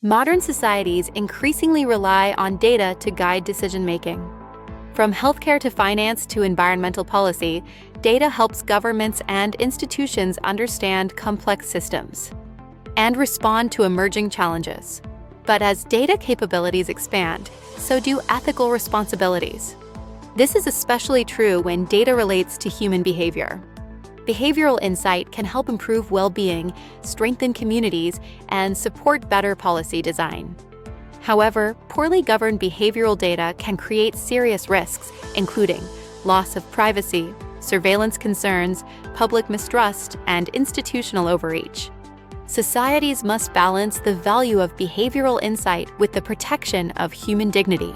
Modern societies increasingly rely on data to guide decision-making. From healthcare to finance to environmental policy, data helps governments and institutions understand complex systems and respond to emerging challenges. But as data capabilities expand, so do ethical responsibilities. This is especially true when data relates to human behavior. Behavioral insight can help improve well-being, strengthen communities, and support better policy design. However, poorly governed behavioral data can create serious risks, including loss of privacy, surveillance concerns, public mistrust, and institutional overreach. Societies must balance the value of behavioral insight with the protection of human dignity.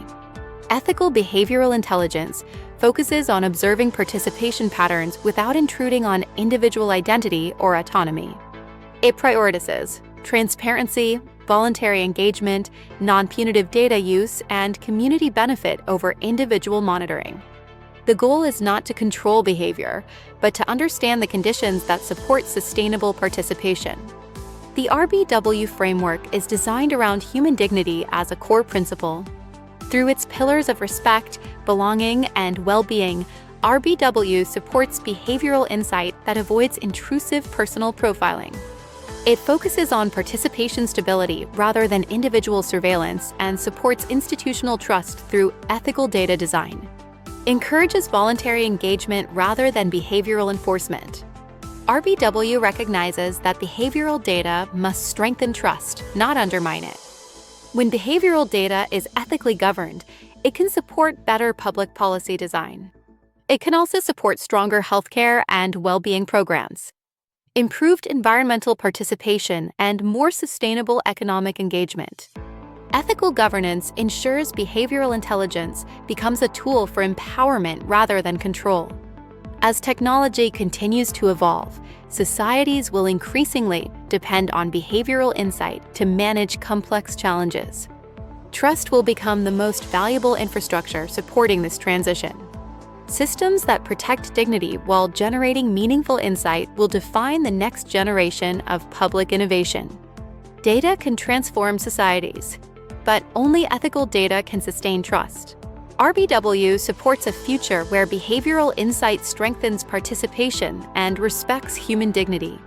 Ethical behavioral intelligence focuses on observing participation patterns without intruding on individual identity or autonomy. It prioritizes transparency, voluntary engagement, non-punitive data use, and community benefit over individual monitoring. The goal is not to control behavior, but to understand the conditions that support sustainable participation. The RBW Framework is designed around human dignity as a core principle. Through its pillars of respect, belonging, and well-being, RBW supports behavioral insight that avoids intrusive personal profiling. It focuses on participation stability rather than individual surveillance and supports institutional trust through ethical data design. Encourages voluntary engagement rather than behavioral enforcement. RBW recognizes that behavioral data must strengthen trust, not undermine it. When behavioral data is ethically governed, it can support better public policy design. It can also support stronger healthcare and well-being programs, improved environmental participation, and more sustainable economic engagement. Ethical governance ensures behavioral intelligence becomes a tool for empowerment rather than control. As technology continues to evolve, societies will increasingly depend on behavioral insight to manage complex challenges. Trust will become the most valuable infrastructure supporting this transition. Systems that protect dignity while generating meaningful insight will define the next generation of public innovation. Data can transform societies, but only ethical data can sustain trust. RBW supports a future where behavioral insight strengthens participation and respects human dignity.